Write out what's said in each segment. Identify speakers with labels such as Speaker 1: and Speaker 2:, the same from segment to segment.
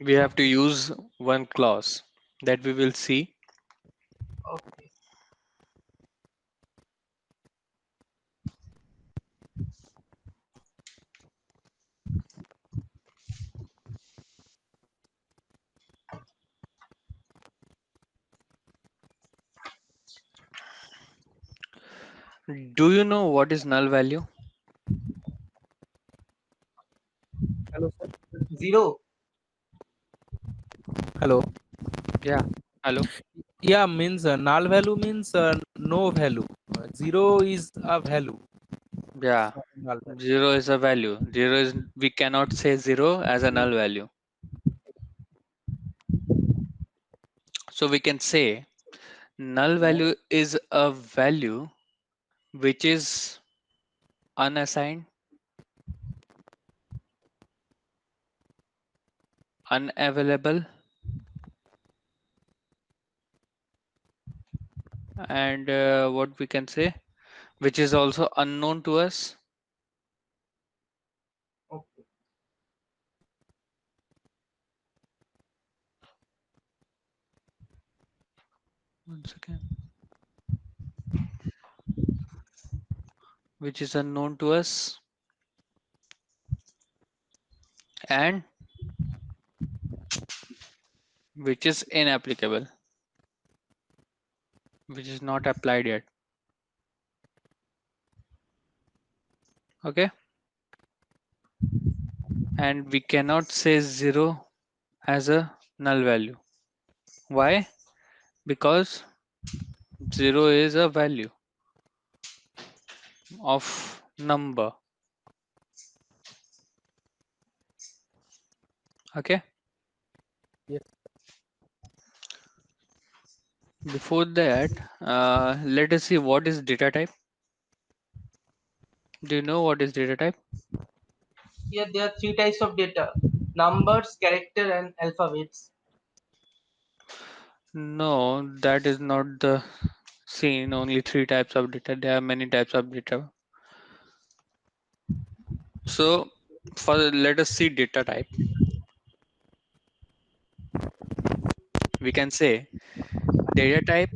Speaker 1: We have to use one clause that we will see.
Speaker 2: Okay.
Speaker 1: Do you know what is null value?
Speaker 3: Hello, sir.
Speaker 2: Zero.
Speaker 3: Hello.
Speaker 1: Yeah. Hello.
Speaker 3: Yeah, means null value means no value. Zero is a value.
Speaker 1: Yeah.
Speaker 3: Null value.
Speaker 1: Zero is a value. Zero is, we cannot say zero as a null value. So we can say null value is a value which is unassigned, unavailable, and what we can say, which is also unknown to us.
Speaker 2: Okay.
Speaker 1: One second. Which is unknown to us and which is inapplicable, which is not applied yet. Okay. And we cannot say zero as a null value. Why? Because zero is a value of number. Okay.
Speaker 3: Yes.
Speaker 1: Before that, let us see what is data type. Do you know what is data type?
Speaker 2: Here there are three types of data: numbers, character, and alphabets.
Speaker 1: No, that is not the scene. Only three types of data. There are many types of data. So, for let us see data type. We can say data type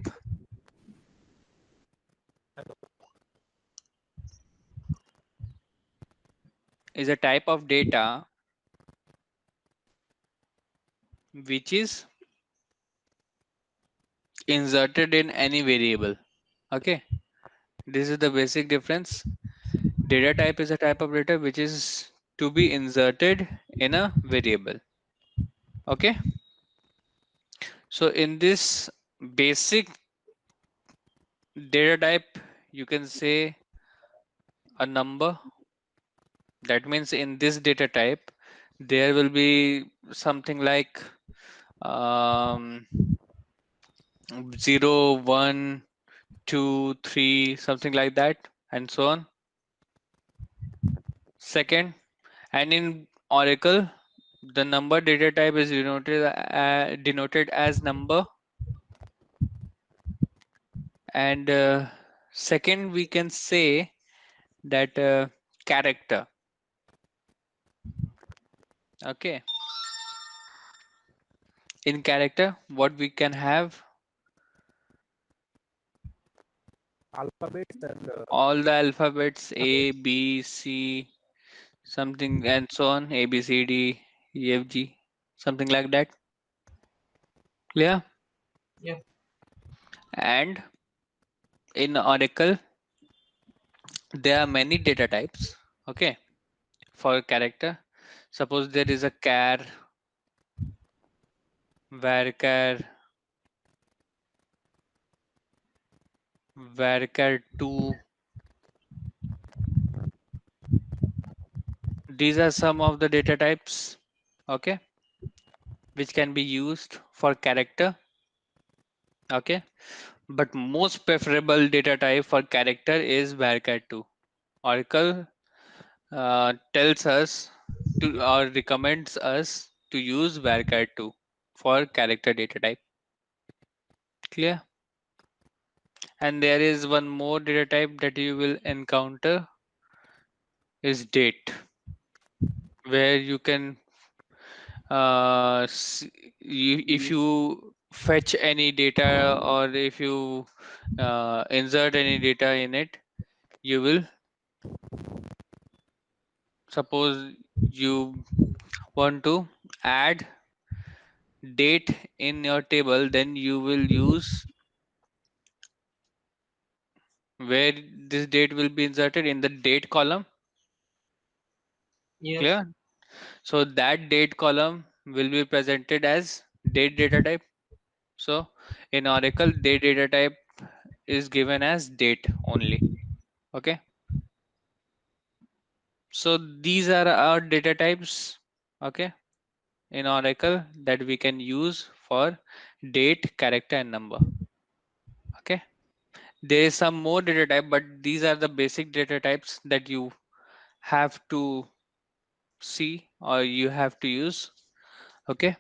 Speaker 1: is a type of data which is inserted in any variable. Okay, this is the basic difference. Data type is a type of data which is to be inserted in a variable. Okay, so in this basic data type, you can say a number. That means in this data type, there will be something like um, 0, 1, 2, 3, something like that, and so on. Second, and in Oracle, the number data type is denoted as number. And second, we can say that character. Okay, in character, what we can have,
Speaker 3: Alphabets and
Speaker 1: all the alphabets A, B, C, something, and so on, A, B, C, D, E, F, G, something like that. Clear?
Speaker 2: Yeah.
Speaker 1: And in Oracle, there are many data types. Okay, for character. Suppose there is a char, varchar, varchar2. These are some of the data types, okay, which can be used for character. Okay, but most preferable data type for character is varchar2. Oracle tells us to or recommends us to use varchar2 for character data type. Clear? And there is one more data type that you will encounter is date, where you can if you fetch any data or if you insert any data in it, you will, suppose you want to add date in your table, then you will use where this date will be inserted in the date column.
Speaker 2: Yes.
Speaker 1: Clear? So that date column will be presented as date data type. So in Oracle, date data type is given as date only. Okay. So these are our data types. Okay. In Oracle that we can use for date, character, and number. Okay. There is some more data type, but these are the basic data types that you have to see or you have to use. Okay.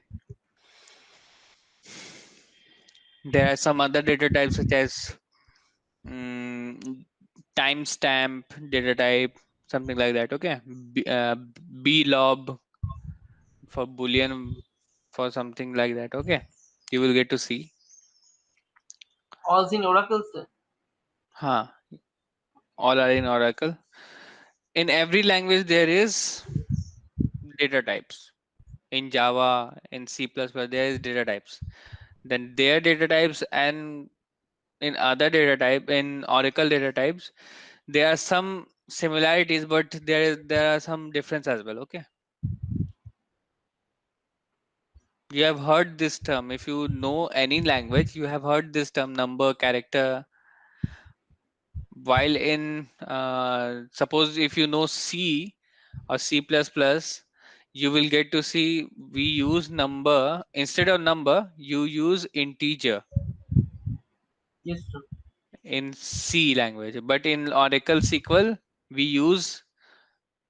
Speaker 1: There are some other data types such as timestamp data type, something like that. Okay. blob for boolean, for something like that. Okay. You will get to see.
Speaker 2: All in Oracle, sir.
Speaker 1: Huh. All are in Oracle. In every language there is data types. In Java, in C++, there is data types. Then their data types, and in other data type, in Oracle data types, there are some similarities, but there are some difference as well. Okay. You have heard this term. If you know any language, you have heard this term number, character. While in suppose if you know C or C++, you will get to see we use number instead of number. You use integer
Speaker 2: Yes, sir.
Speaker 1: in C language, but in Oracle SQL we use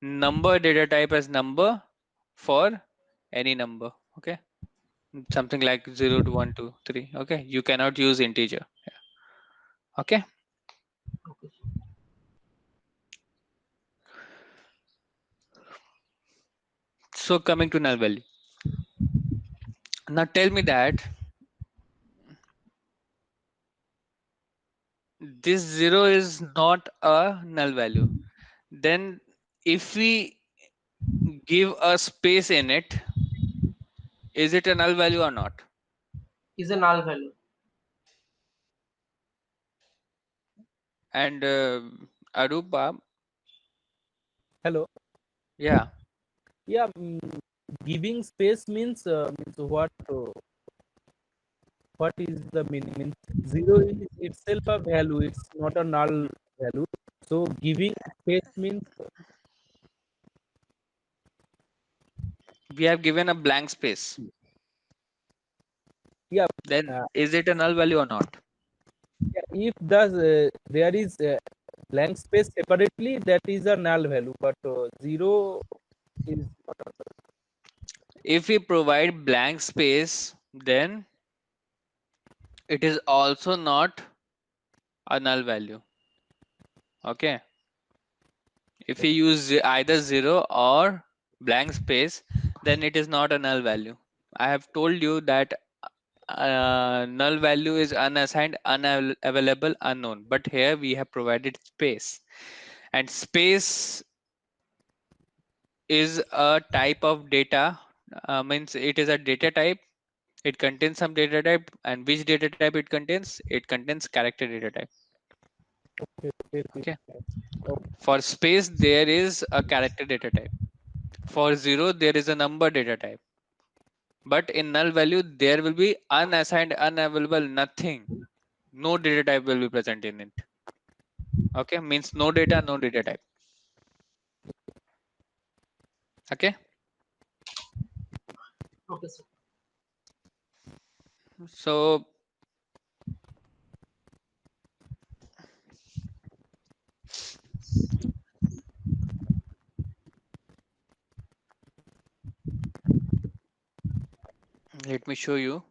Speaker 1: number data type as number for any number. Okay, something like 0 to 1 to 3. Okay, you cannot use integer. Okay.
Speaker 2: Okay, sir.
Speaker 1: So coming to null value. Now tell me that this 0 is not a null value. Then if we give a space in it, is it a null value or not?
Speaker 2: Is a null value.
Speaker 1: And Arupa,
Speaker 3: Hello.
Speaker 1: yeah,
Speaker 3: Yeah, giving space means what is the meaning? Means zero is itself a value. It's not a null value. So giving space means
Speaker 1: we have given a blank space.
Speaker 3: yeah.
Speaker 1: Then
Speaker 3: Uh,
Speaker 1: is it a null value or not?
Speaker 3: if there is blank space separately, that is a null value. But zero is not a
Speaker 1: If we provide blank space, then it is also not a null value. Okay. If we use either 0 or blank space, then it is not a null value. I have told you that null value is unassigned, unavailable, unknown. But here we have provided space. And space is a type of data, means it is a data type. It contains some data type. And which data type it contains? It contains character data type.
Speaker 3: okay.
Speaker 1: Okay. For space, there is a character data type. For 0, there is a number data type. But in null value, there will be unassigned, unavailable, nothing. No data type will be present in it. Okay, means no data, no data type. Okay,
Speaker 2: Okay, sir.
Speaker 1: so let me show you.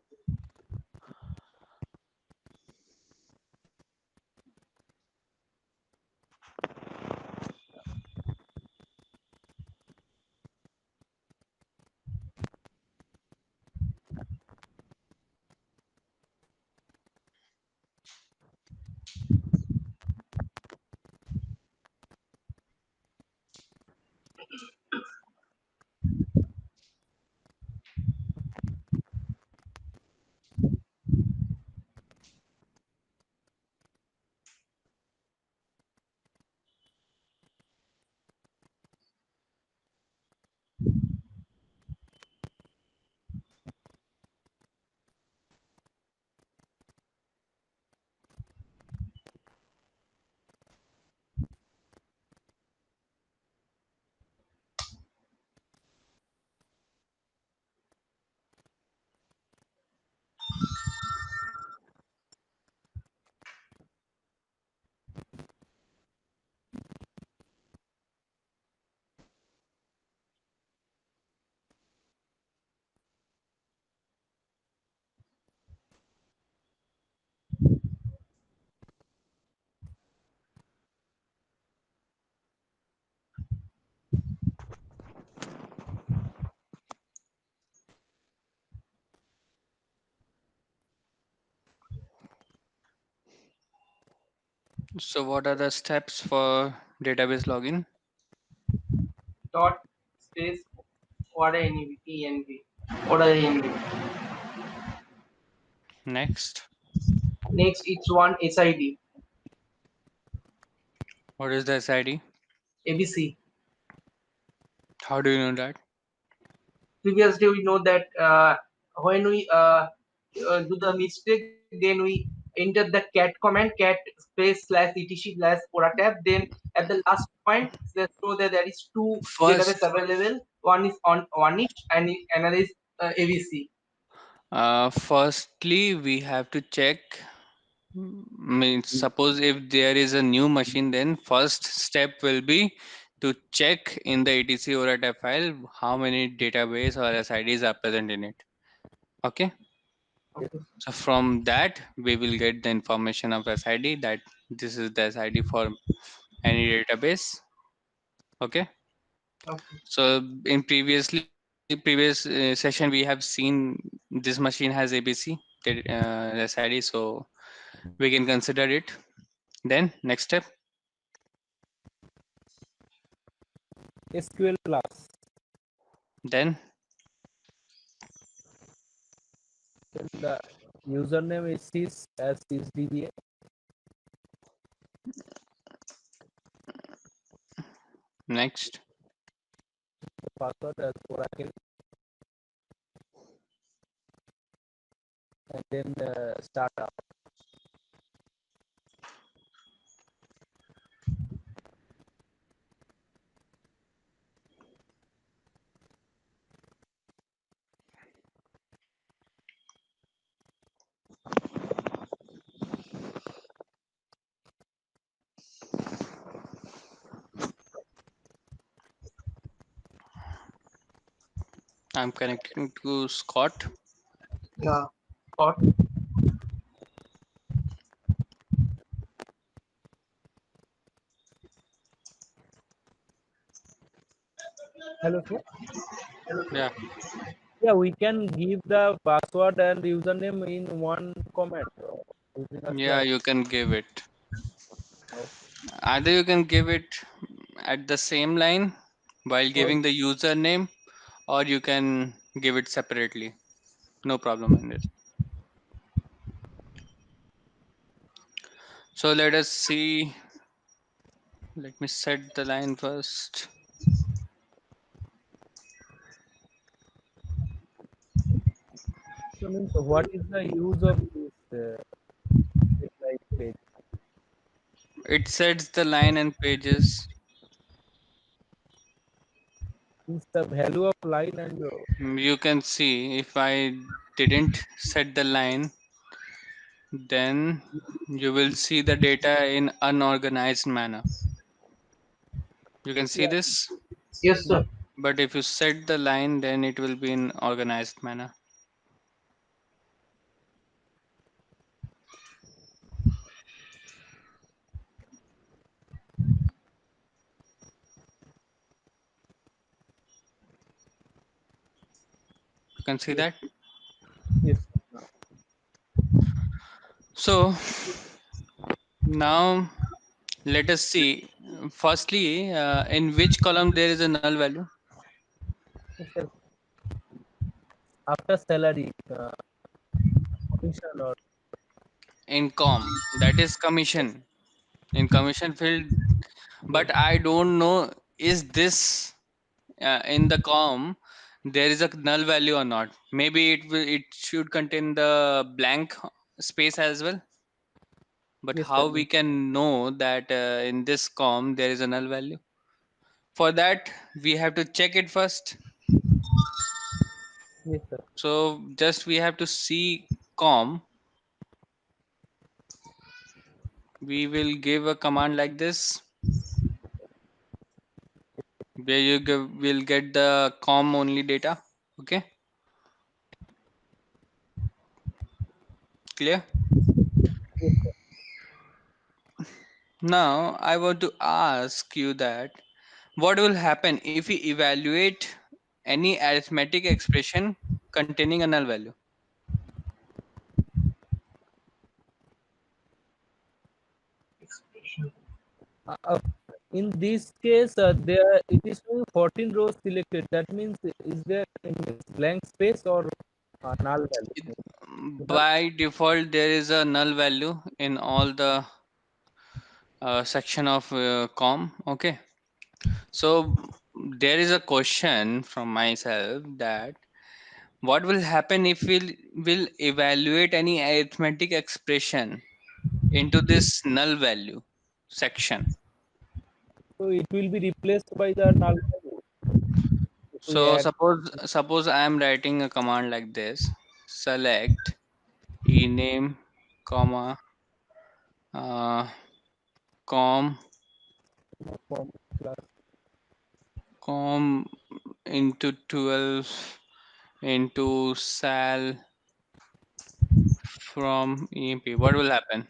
Speaker 1: So what are the steps for database login?
Speaker 2: Dot space order env order env.
Speaker 1: Next,
Speaker 2: Next, it's one SID
Speaker 1: what is the SID?
Speaker 2: ABC.
Speaker 1: How do you know that?
Speaker 2: Previously, we know that when we do the mistake, then we enter the cat command, cat space slash etc slash pora tab. Then at the last point, let's show that there is two database
Speaker 1: First,
Speaker 2: available. One is on one each, and another is ABC.
Speaker 1: firstly, we have to check. Means suppose if there is a new machine, then first step will be to check in the etc or a file how many database or SIDs are present in it. Okay.
Speaker 2: Okay.
Speaker 1: So from that we will get the information of SID that this is the SID for any database. Okay.
Speaker 2: Okay.
Speaker 1: So in previous session we have seen this machine has ABC SID, so we can consider it. Then next step.
Speaker 3: SQL plus.
Speaker 1: Then
Speaker 3: Then the username is sys as sysdba.
Speaker 1: next.
Speaker 3: The password as Oracle, and then startup.
Speaker 1: I'm connecting to Scott.
Speaker 2: Yeah. Got.
Speaker 3: Hello, sir.
Speaker 1: Yeah,
Speaker 3: Yeah, we can give the password and username in one comment within a
Speaker 1: yeah,
Speaker 3: slide.
Speaker 1: you can give it.
Speaker 3: Oh,
Speaker 1: Either you can give it at the same line while
Speaker 3: oh,
Speaker 1: giving the username, or you can give it separately. No problem in this. So let us see. Let me set the line first.
Speaker 3: so means what is the use of this like page?
Speaker 1: It sets the line and pages.
Speaker 3: Is the value of line and
Speaker 1: You can see if I didn't set the line, then you will see the data in unorganized manner. You can see
Speaker 3: yeah,
Speaker 1: this,
Speaker 2: Yes,
Speaker 3: yeah,
Speaker 2: sir.
Speaker 1: but if you set the line, then it will be in organized manner. You can see
Speaker 3: yes,
Speaker 1: that.
Speaker 3: yes.
Speaker 1: So now let us see. Firstly, in which column there is a null value?
Speaker 3: Yes, sir. After salary, commission or
Speaker 1: In com, that is commission. In commission field, but I don't know is this in the com there is a null value or not. Maybe it should contain the blank space as well. But
Speaker 3: yes,
Speaker 1: how
Speaker 3: sir.
Speaker 1: we can know that in this com there is a null value? For that we have to check it first.
Speaker 3: Yes, sir.
Speaker 1: So just we have to see com. We will give a command like this where will get the com only data. Okay, clear?
Speaker 3: Yes, sir.
Speaker 1: Now I want to ask you that what will happen if we evaluate any arithmetic expression containing a null value?
Speaker 3: In this case, there it is showing 14 rows selected. That means is there any blank space or null value? Null.
Speaker 1: By default, there is a null value in all the section of com. Okay, so there is a question from myself that what will happen if we will evaluate any arithmetic expression into this null value section.
Speaker 3: So it will be replaced by the null value. If we
Speaker 1: So
Speaker 3: add
Speaker 1: suppose I am writing a command like this: select ename, comma, uh, com,
Speaker 3: from plus
Speaker 1: com into 12 into sal from emp. What will happen?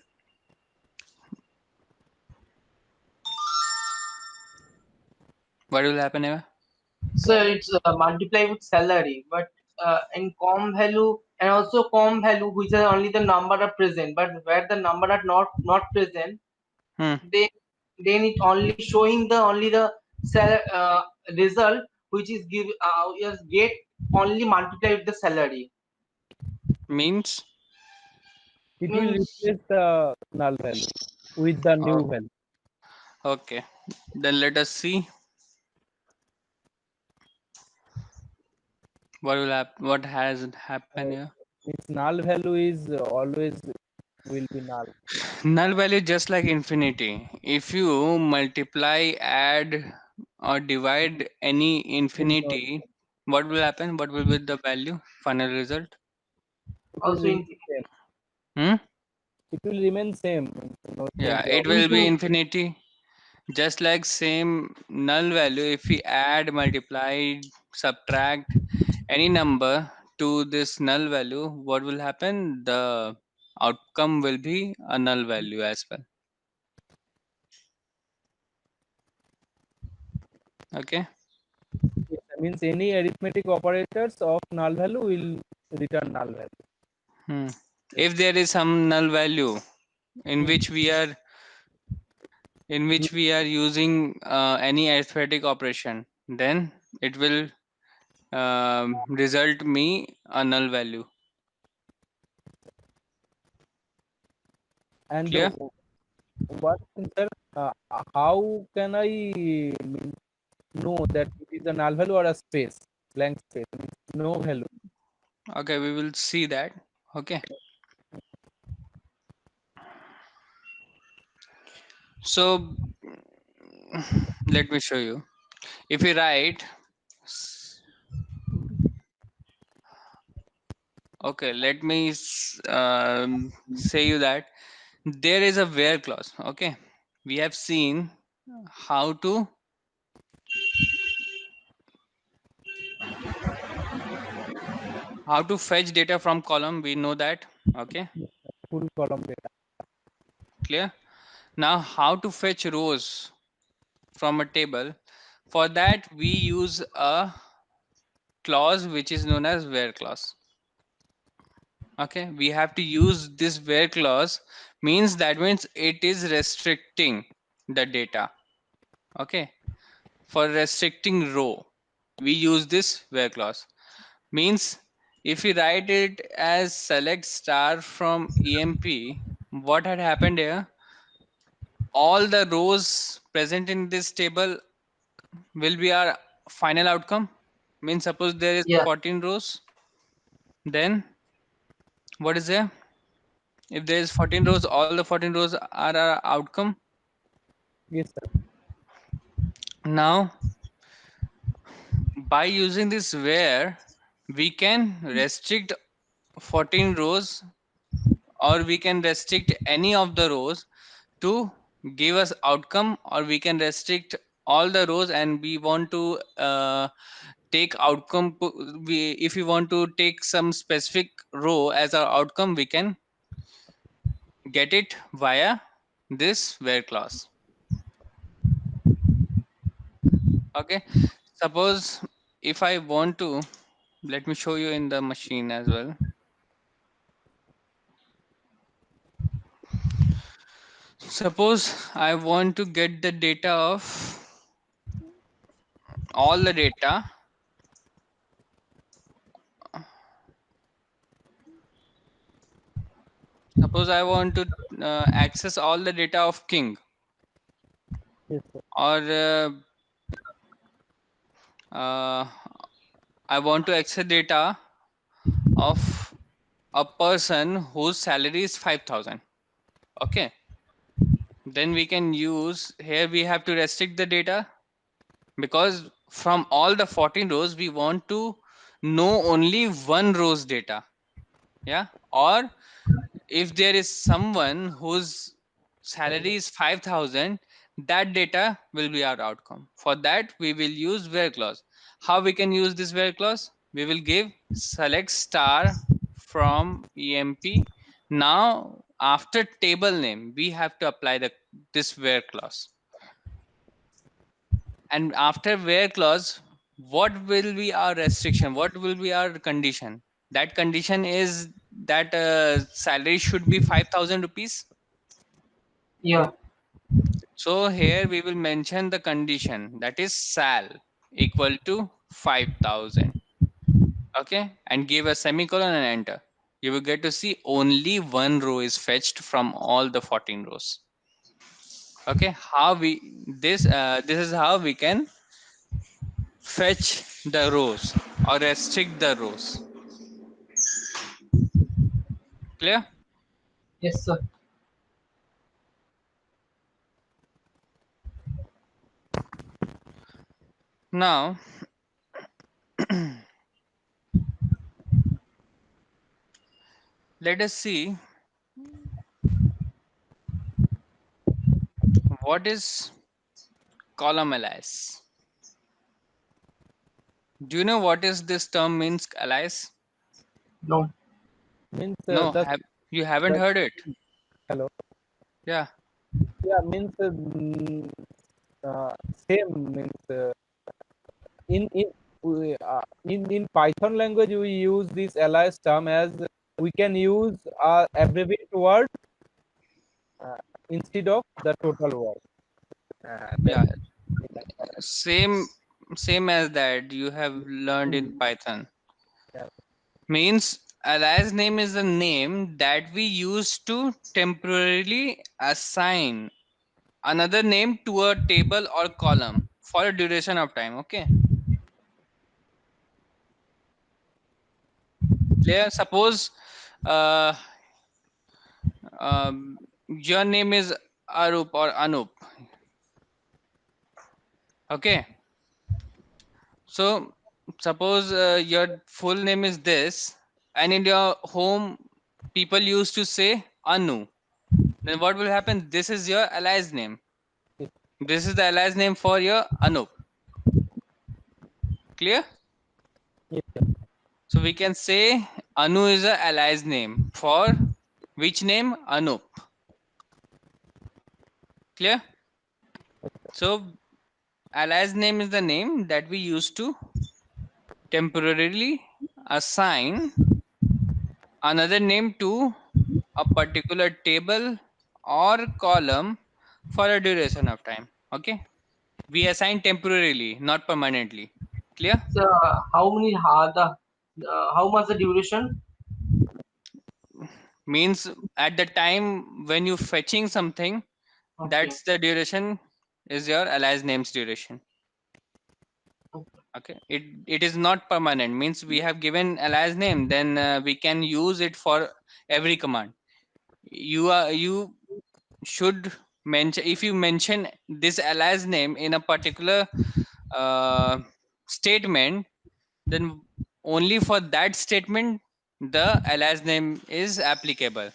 Speaker 1: What will happen, Eva?
Speaker 2: So it's multiply with salary, but in com value and also com value, which are only the number are present, but where the number are not present,
Speaker 1: Hmm.
Speaker 2: then it only showing the only the result, which is give just get only multiply with the salary.
Speaker 1: Means
Speaker 3: it will
Speaker 2: Means
Speaker 3: replace the null value with the
Speaker 1: oh,
Speaker 3: new value.
Speaker 1: okay. Then let us see what will happen. What has happened here?
Speaker 3: Its null value is always will be null.
Speaker 1: Null value just like infinity. If you multiply, add, or divide any
Speaker 3: Will not.
Speaker 1: infinity, what will happen? What will be the value? Final result?
Speaker 3: It will
Speaker 2: also
Speaker 3: remain
Speaker 2: in
Speaker 3: same.
Speaker 1: Hmm?
Speaker 3: It will remain same. No
Speaker 1: Yeah,
Speaker 3: change of
Speaker 1: it will be
Speaker 2: infinity.
Speaker 1: infinity. Just like same null value, if we add, multiply, subtract any number to this null value, what will happen? The outcome will be a null value as well. Okay.
Speaker 3: yes, that means any arithmetic operators of null value will return null value.
Speaker 1: Hmm. If there is some null value in
Speaker 3: Hmm.
Speaker 1: which we are using any arithmetic operation, then it will result me a null value.
Speaker 3: And
Speaker 1: Clear?
Speaker 3: what sir, how can I mean, know that it is a null value or a space, blank space, means no value?
Speaker 1: Okay, we will see that. Okay. So let me show you. If we write, okay, let me say you that there is a where clause. Okay, we have seen how to fetch data from column. We know that. Okay,
Speaker 3: Full column data.
Speaker 1: clear. Now, how to fetch rows from a table? For that, we use a clause which is known as where clause. Okay, we have to use this where clause, means that means it is restricting the data. Okay, for restricting row, we use this where clause. Means if we write it as select star from emp, what had happened here? All the rows present in this table will be our final outcome. Means suppose there is
Speaker 2: Yeah,
Speaker 1: 14 rows, then what is there? If there is 14 rows, all the 14 rows are our outcome.
Speaker 3: Yes, sir.
Speaker 1: Now, by using this where, we can restrict 14 rows, or we can restrict any of the rows to give us outcome, or we can restrict all the rows and we want to take outcome. If we want to take some specific row as our outcome, we can get it via this where clause. Okay, suppose if I want to, let me show you in the machine as well. Suppose I want to get the data of all the data. Suppose I want to access all the data of king,
Speaker 3: Yes, sir.
Speaker 1: or I want to access data of a person whose salary is 5,000. Okay, then we can use here, we have to restrict the data, because from all the 14 rows we want to know only one row's data. Yeah, or if there is someone whose salary is 5,000, that data will be our outcome. For that we will use where clause. How we can use this where clause? We will give select star from emp. Now after table name we have to apply this where clause, and after where clause, what will be our restriction, what will be our condition? That condition is that salary should be 5,000 rupees.
Speaker 2: Yeah.
Speaker 1: So here we will mention the condition, that is sal equal to 5,000. Okay, and give a semicolon and enter. You will get to see only one row is fetched from all the 14 rows. Okay, how we this is how we can fetch the rows or restrict the rows. Clear?
Speaker 2: Yes, sir.
Speaker 1: Now let us see what is column alias. Do you know what is this term means, alias?
Speaker 2: No.
Speaker 3: Means
Speaker 1: No, you haven't
Speaker 3: the
Speaker 1: heard it?
Speaker 3: hello.
Speaker 1: Yeah.
Speaker 3: Yeah, means same means in in in Python language we use this alias term as we can use abbreviate word uh, instead of the total word.
Speaker 1: Yeah,
Speaker 3: That,
Speaker 1: same as that you have learned in Python.
Speaker 3: yeah.
Speaker 1: Means alias name is a name that we use to temporarily assign another name to a table or column for a duration of time. Okay, clear? Suppose uh, your name is Arup or Anup. Okay, so suppose your full name is this, and in your home people used to say Anu. Then what will happen? This is your alias name. This is the alias name for your Anup. Clear?
Speaker 3: Yes,
Speaker 1: So we can say Anu is a alias name for which name? Anup. Clear? So alias name is the name that we use to temporarily assign another name to a particular table or column for a duration of time. Okay, we assign temporarily, not permanently. Clear?
Speaker 2: So how many how much the duration?
Speaker 1: Means at the time when you fetching something,
Speaker 2: Okay.
Speaker 1: that's the duration, is your alias name's duration. Okay, it is not permanent. Means we have given alias name, then we can use it for every command. You should mention, if you mention this alias name in a particular uh, statement, then only for that statement the alias name is applicable.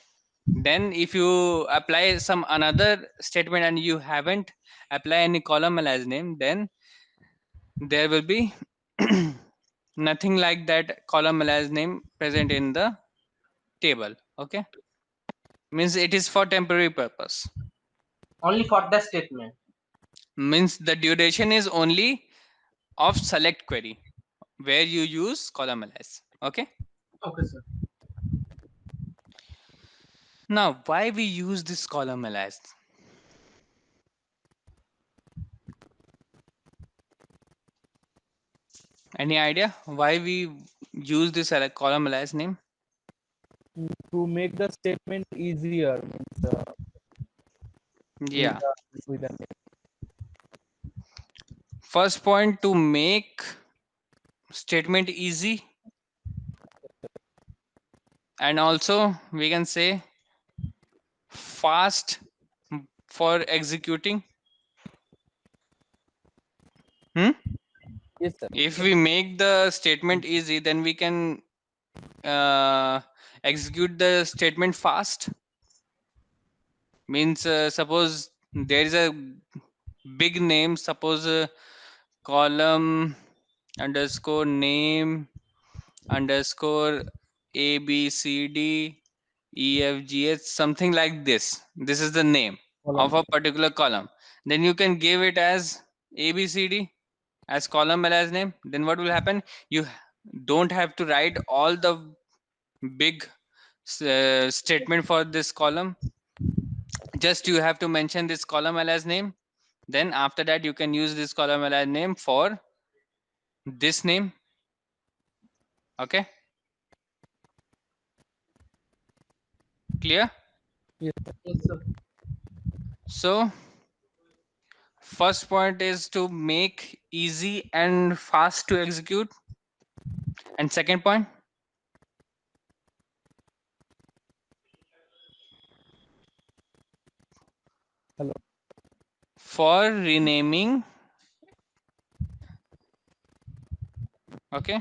Speaker 1: Then if you apply some another statement and you haven't apply any column alias name, then there will be nothing like that column alias name present in the table. Okay, means it is for temporary purpose.
Speaker 2: Only for the statement.
Speaker 1: Means the duration is only of select query where you use column alias. Okay,
Speaker 2: Okay, sir.
Speaker 1: now why we use this column alias? Any idea why we use this column alias name?
Speaker 3: To make the statement easier, means with
Speaker 1: Yeah.
Speaker 3: with a name.
Speaker 1: First point, to make statement easy, and also we can say fast for executing. Hmm?
Speaker 3: Yes, sir.
Speaker 1: If we make the statement easy, then we can execute the statement fast. Means suppose there is a big name, suppose column underscore name underscore a b c d e f g h, something like this. This is the name
Speaker 3: Column.
Speaker 1: of a particular column. Then you can give it as a b c d as column alias name. Then what will happen? You don't have to write all the big statement for this column. Just you have to mention this column alias name. Then after that you can use this column alias name for this name. Okay, clear?
Speaker 3: Yes, sir.
Speaker 2: Yes, sir.
Speaker 1: So first point is to make easy and fast to execute. And second point,
Speaker 3: Hello.
Speaker 1: for renaming. Okay,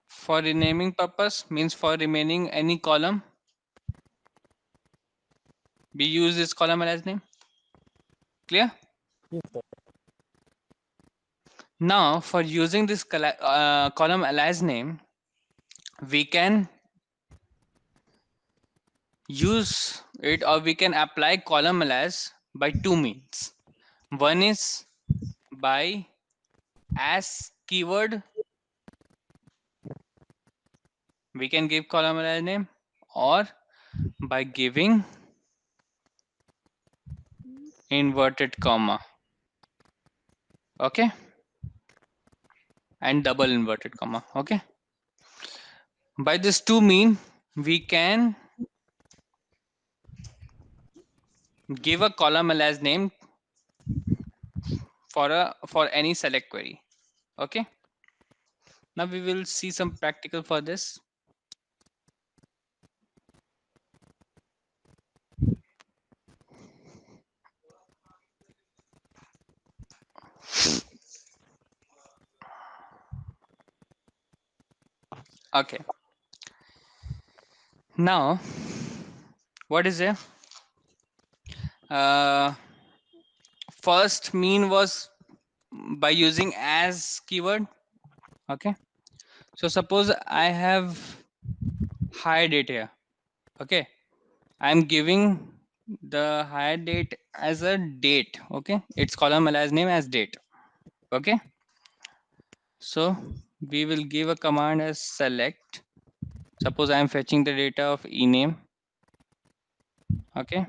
Speaker 1: for renaming purpose, means for remaining any column, we use this column alias name. Clear?
Speaker 3: Yes, sir.
Speaker 1: Now for using this column alias name, we can use it, or we can apply column alias by two means. One is by as keyword, we can give column alias name, or by giving inverted comma. Okay, and double inverted comma. Okay, by this two mean, we can give a column alias name for any select query. Okay, now we will see some practical for this. Okay, now what is there? uh, First mean was by using as keyword. Okay, so suppose I have hire date here. Okay, I'm giving the hire date as a date. Okay, it's column alias name as date. Okay, so we will give a command as select. Suppose I'm fetching the data of ename. Okay,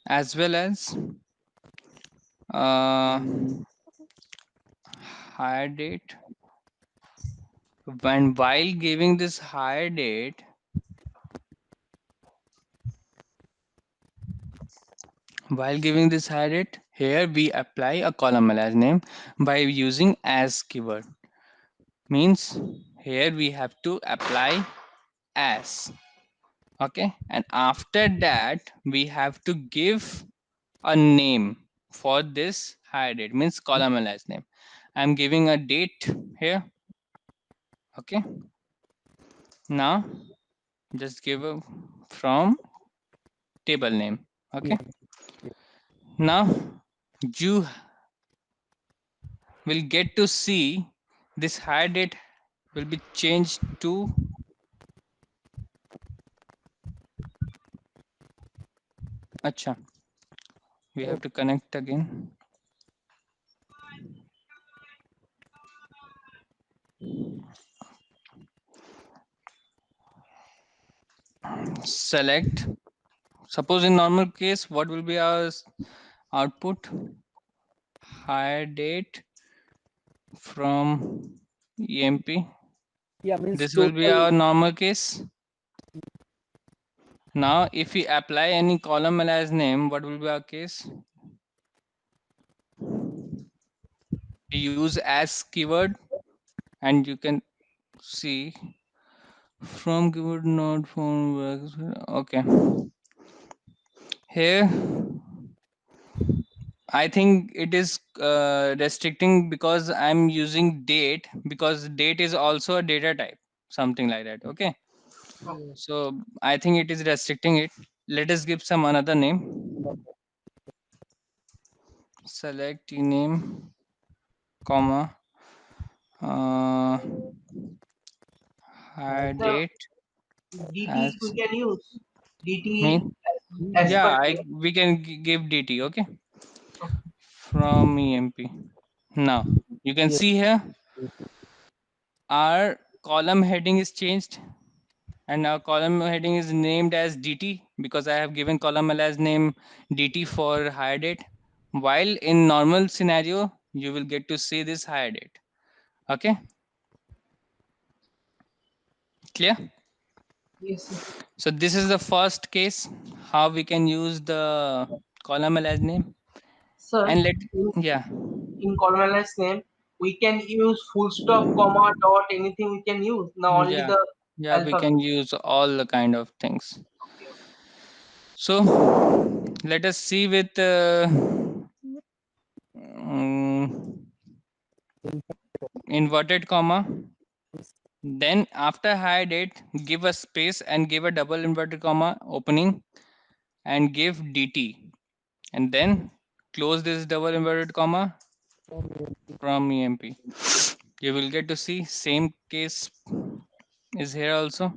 Speaker 1: as well as uh, hire date. When while giving this hire date, while giving this hire date, here we apply a column alias name by using as keyword. Means here we have to apply as. Okay, and after that we have to give a name for this hire date, means column alias name. I'm giving a date here. Okay, now just give a from table name. Okay,
Speaker 3: Yes. Yes.
Speaker 1: now you will get to see this hire date will be changed to, acha, we have to connect again. select. Suppose in normal case, what will be our output? Hire date from EMP.
Speaker 3: Yeah, means
Speaker 1: This will be
Speaker 3: total.
Speaker 1: our normal case. Now, if we apply any column alias name, what will be our case? We use as keyword, and you can see from keyword not from works. Okay, here I think it is restricting because I'm using date, because date is also a data type, something like that. Okay,
Speaker 3: Yeah.
Speaker 1: so I think it is restricting it. Let us give some another name. Select name, comma, uh, hire
Speaker 2: So
Speaker 1: date
Speaker 2: DT we
Speaker 1: as
Speaker 2: can use DT
Speaker 1: mean.
Speaker 2: as
Speaker 1: Yeah,
Speaker 2: per
Speaker 1: I
Speaker 2: name.
Speaker 1: we can give DT. Okay, from EMP. Now you can
Speaker 3: Yes.
Speaker 1: see here our column heading is changed, and our column heading is named as DT because I have given column as name DT for hire date. While in normal scenario, you will get to see this hire date. Okay, clear?
Speaker 2: Yes, sir.
Speaker 1: So this is the first case how we can use the column as name.
Speaker 2: Sir,
Speaker 1: And let,
Speaker 2: in,
Speaker 1: yeah,
Speaker 2: in columnist name we can use full stop, comma, dot, anything we can use. Now only
Speaker 1: yeah,
Speaker 2: the
Speaker 1: yeah, we
Speaker 2: alphabet.
Speaker 1: can use all the kind of things.
Speaker 2: Okay, okay.
Speaker 1: So let us see with mm, inverted comma. Then after hire date, give a space and give a double inverted comma opening and give DT, and then close this double inverted comma from EMP. You will get to see same case is here also.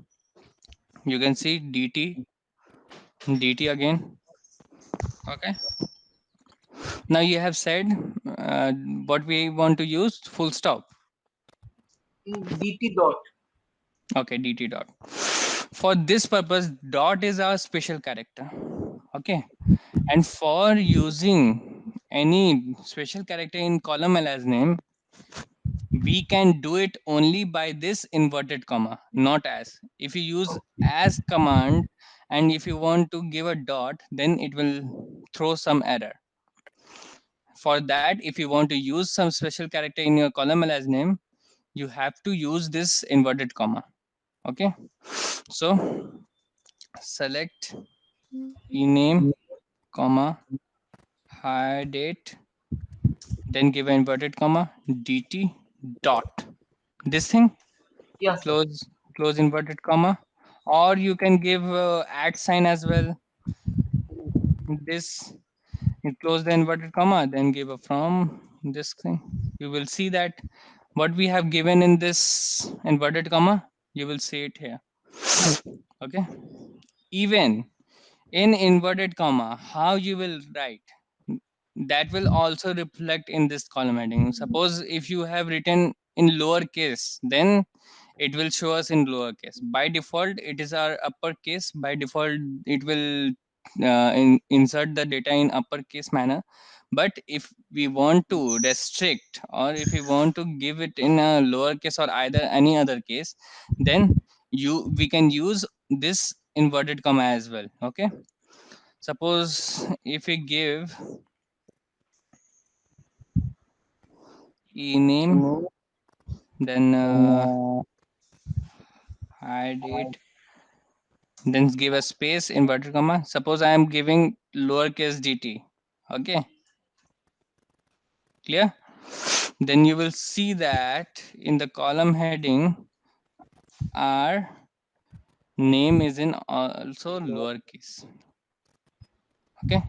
Speaker 1: You can see DT again. Okay. Now you have said what we want to use, full stop.
Speaker 2: DT dot.
Speaker 1: Okay, DT dot. For this purpose, dot is our special character. Okay. And for using any special character in column alias name, we can do it only by this inverted comma, not as. If you use as command and if you want to give a dot, then it will throw some error. For that, if you want to use some special character in your column alias name, you have to use this inverted comma. Okay. So select ename, comma, hire date, then give an inverted comma, dt dot. This thing,
Speaker 2: Yes, sir.
Speaker 1: close close inverted comma, or you can give at sign as well. This, you close the inverted comma, then give a from this thing. You will see that what we have given in this inverted comma, you will see it here. Okay. Even in inverted comma, how you will write, that will also reflect in this column heading. Suppose if you have written in lowercase, then it will show us in lowercase. By default, it is our uppercase. By default, it will insert the data in uppercase manner. But if we want to restrict, or if we want to give it in a lowercase or either any other case, then we can use this inverted comma as well. Okay. Suppose if we give ename, then hide it, then give a space inverted comma. Suppose I am giving lowercase dt. Okay, clear? Then you will see that in the column heading, our name is in also lowercase. Okay,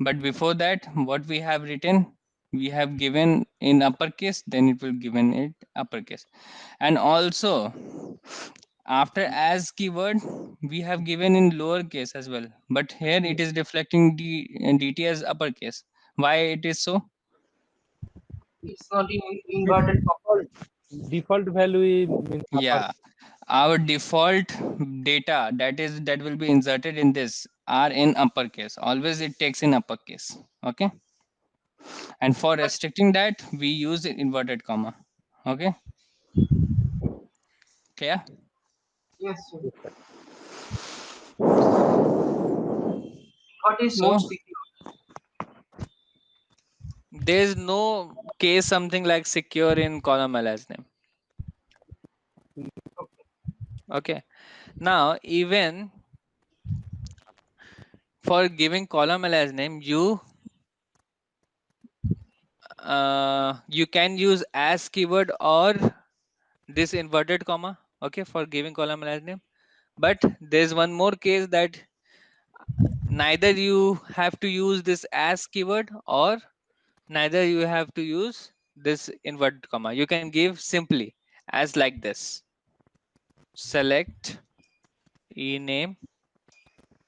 Speaker 1: but before that, what we have written, we have given in uppercase, then it will given it uppercase. And also after as keyword, we have given in lowercase as well, but here it is reflecting dt as uppercase. Why it is so?
Speaker 2: It's not in
Speaker 3: Its
Speaker 2: inverted comma.
Speaker 3: default value means upper.
Speaker 1: Yeah, Our default data that will be inserted in this are in uppercase. Always it takes in uppercase. Okay. And for
Speaker 2: But
Speaker 1: restricting that, we use inverted comma. Okay. Clear?
Speaker 2: yes, sir.
Speaker 3: Yes, sir.
Speaker 2: What is more
Speaker 1: So
Speaker 2: secure?
Speaker 1: there's no case something like secure in column alias name. Okay. Now even for giving column alias name, you can use as keyword or this inverted comma. Okay, for giving column alias name. But there's one more case that neither you have to use this as keyword or neither you have to use this inverted comma. You can give simply as like this: select ename,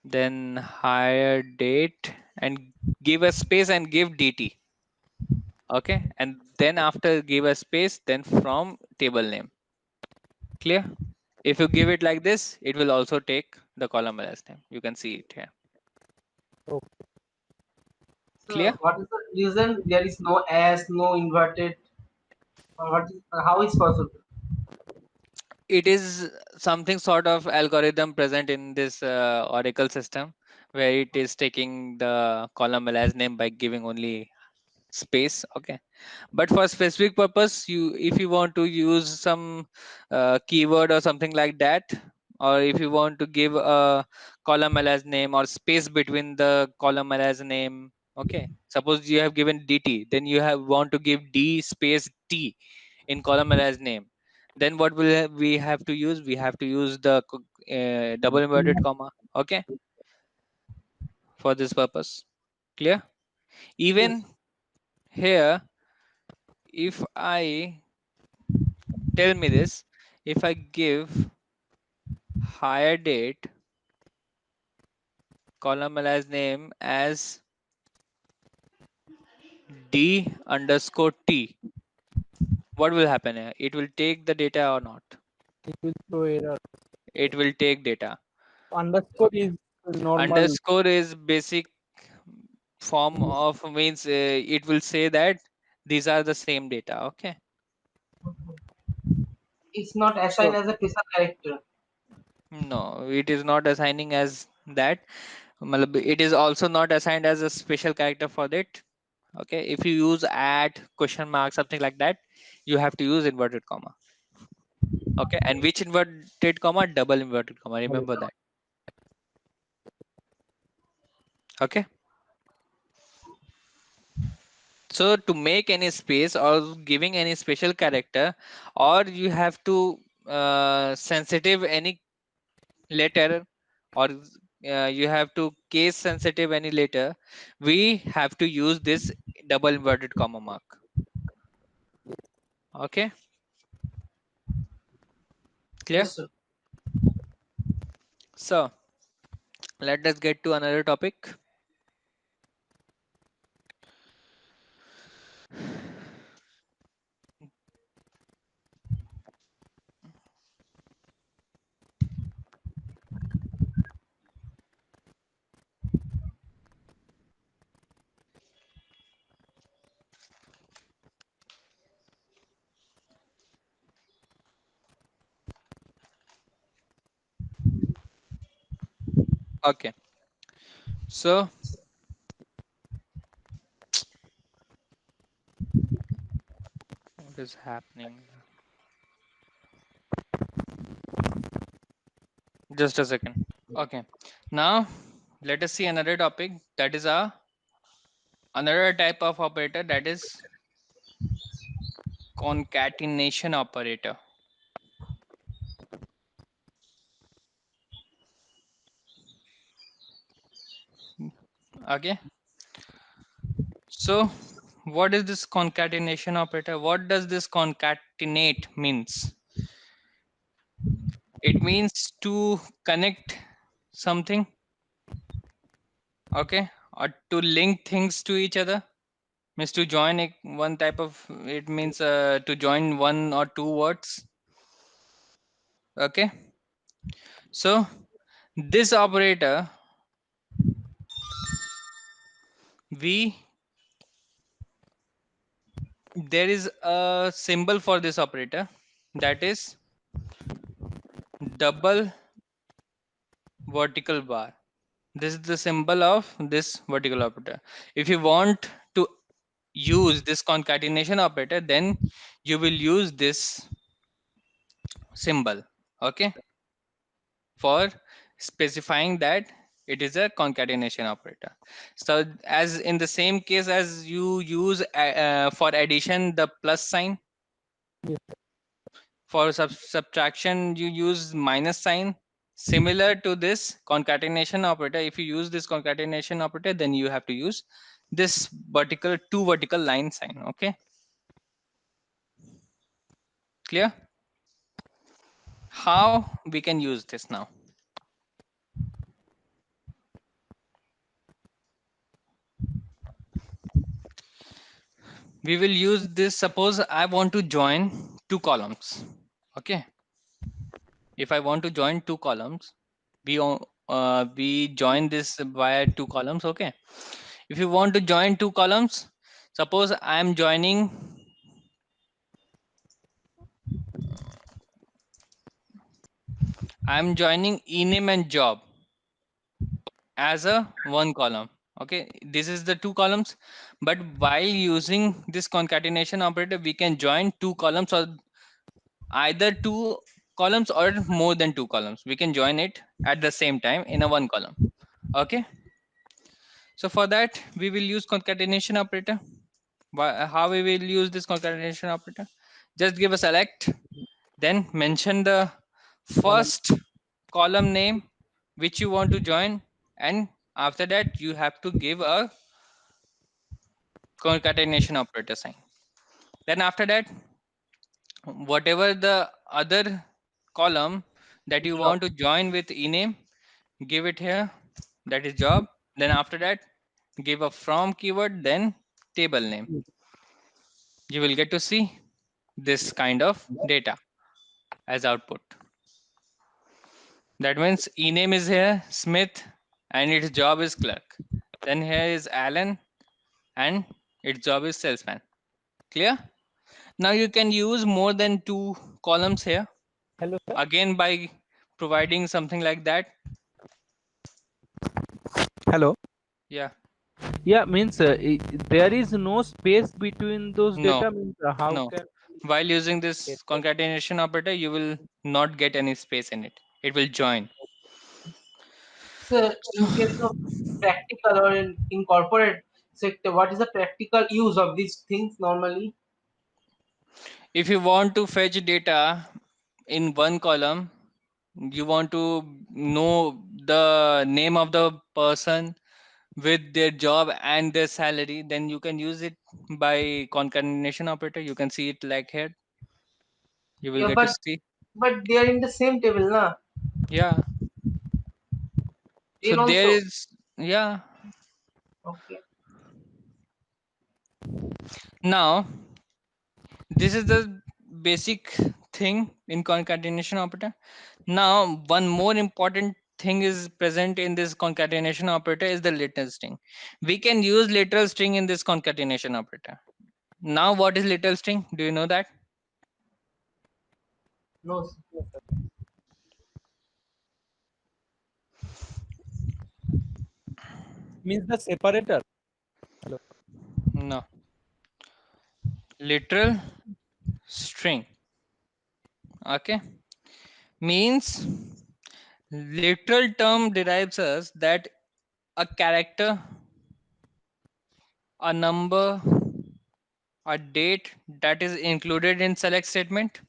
Speaker 1: then hire date, and give a space and give dt. Okay, and then after give a space, then from table name. Clear? If you give it like this, it will also take the column as name. You can see it here.
Speaker 3: Okay.
Speaker 2: So
Speaker 1: Clear?
Speaker 2: what is the reason there is no as, no inverted? What is, how is possible?
Speaker 1: It is something sort of algorithm present in this Oracle system where it is taking the column as name by giving only space. Okay, but for specific purpose, you if you want to use some keyword or something like that, or if you want to give a column as name or space between the column as name. Okay, suppose you have given dt, then you have want to give d space t in column as name. Then what we have to use? We have to use the double inverted comma. Okay, for this purpose. Clear?
Speaker 2: Yes.
Speaker 1: Even here, if I tell me this, if I give hire date column as name as d underscore t, what will happen here? It will take the data or not?
Speaker 3: It will throw error.
Speaker 1: It will take data.
Speaker 3: Underscore
Speaker 1: Okay.
Speaker 3: is normal.
Speaker 1: Underscore is basic form of means it will say that these are the same data. Okay.
Speaker 2: It's not assigned
Speaker 3: So
Speaker 2: as a special character.
Speaker 1: No, it is not assigning as that. Matlab, it is also not assigned as a special character for that. Okay, if you use at question mark something like that, you have to use inverted comma. Okay, and which inverted comma? Double inverted comma, remember that. Okay, so to make any space or giving any special character, or you have to sensitive any letter, or you have to case sensitive any letter, we have to use this double inverted comma mark. Okay, clear?
Speaker 2: Yes, sir.
Speaker 1: So let us get to another topic. Okay, so what is happening? Just a second. Okay, now let us see another topic, that is a another type of operator, that is concatenation operator. Okay, so what is this concatenation operator? What does this concatenate means? It means to connect something, okay, or to link things to each other. Means to join one type of, it means to join one or two words. Okay, so this operator, we there is a symbol for this operator, that is double vertical bar. This is the symbol of this vertical operator. If you want to use this concatenation operator, then you will use this symbol, okay, for specifying that it is a concatenation operator. So as in the same case as you use for addition the plus sign,
Speaker 3: Yes.
Speaker 1: for subtraction you use minus sign. Similar to this concatenation operator, if you use this concatenation operator, then you have to use this vertical, two vertical line sign. Okay, clear? How we can use this now? We will use this. Suppose I want to join two columns. Okay, if I want to join two columns, we join this via two columns. Okay, if you want to join two columns, suppose I am joining ename and job as a one column. Okay, this is the two columns, but while using this concatenation operator, we can join two columns, or either two columns or more than two columns. We can join it at the same time in a one column. Okay, so for that we will use concatenation operator. How we will use this concatenation operator? Just give a select, then mention the
Speaker 3: Column.
Speaker 1: first column name which you want to join, and after that you have to give a concatenation operator sign. Then after that, whatever the other column that you
Speaker 2: Job.
Speaker 1: want to join with ename, give it here, that is job. Then after that, give a from keyword, then table name. You will get to see this kind of data as output. That means ename is here Smith and its job is clerk. Then here is Alan and its job is salesman. Clear? Now you can use more than two columns here,
Speaker 3: Hello, sir.
Speaker 1: again by providing something like that.
Speaker 3: Hello.
Speaker 1: Yeah,
Speaker 3: Yeah, means there is no space between those
Speaker 1: no,
Speaker 3: data. Means how
Speaker 1: no.
Speaker 3: can
Speaker 1: While using
Speaker 3: get
Speaker 1: this
Speaker 3: that?
Speaker 1: concatenation operator, you will not get any space in it. It will join.
Speaker 2: So in case of practical or in corporate sector, what is the practical use of these things normally?
Speaker 1: If you want to fetch data in one column, you want to know the name of the person with their job and their salary, then you can use it by concatenation operator. You can see it like here. You will
Speaker 2: Yeah,
Speaker 1: get to see.
Speaker 2: but they are in the same table, na?
Speaker 1: Yeah. So
Speaker 2: Then
Speaker 1: there
Speaker 2: also,
Speaker 1: is, yeah.
Speaker 2: okay.
Speaker 1: Now this is the basic thing in concatenation operator. Now one more important thing is present in this concatenation operator is the literal string. We can use literal string in this concatenation operator. Now what is literal string? Do you know that?
Speaker 2: No, sir.
Speaker 3: Means the separator. Hello.
Speaker 1: No. Literal string. Okay. Means literal term derives us that a character, a number, a date that is included in select statement.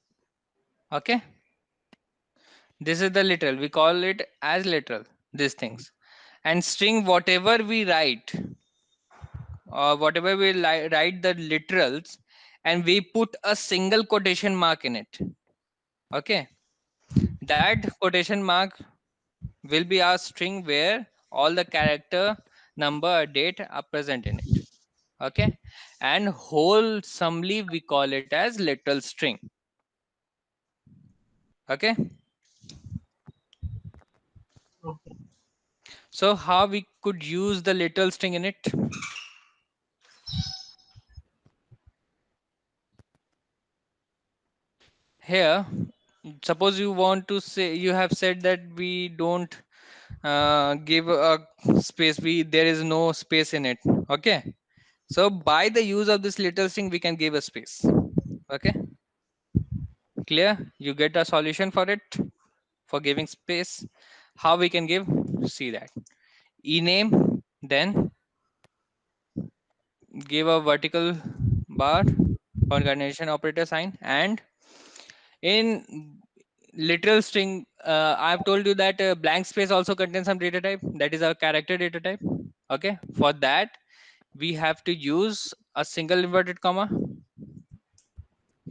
Speaker 1: Okay, this is the literal, we call it as literal, these things. And string, whatever we write, or whatever we write the literals, and we put a single quotation mark in it. Okay, that quotation mark will be our string where all the character, number, date are present in it. Okay, and wholesomely we call it as literal string. Okay, So how we could use the literal string in it? Here, suppose you want to say, you have said that we don't give a space, there is no space in it. Okay, so by the use of this literal string we can give a space. Okay, clear? You get a solution for it, for giving space. How we can give? See that ename, then give a vertical bar concatenation operator sign, and in literal string, I've told you that blank space also contains some data type, that is our character data type. Okay, for that we have to use a single inverted comma.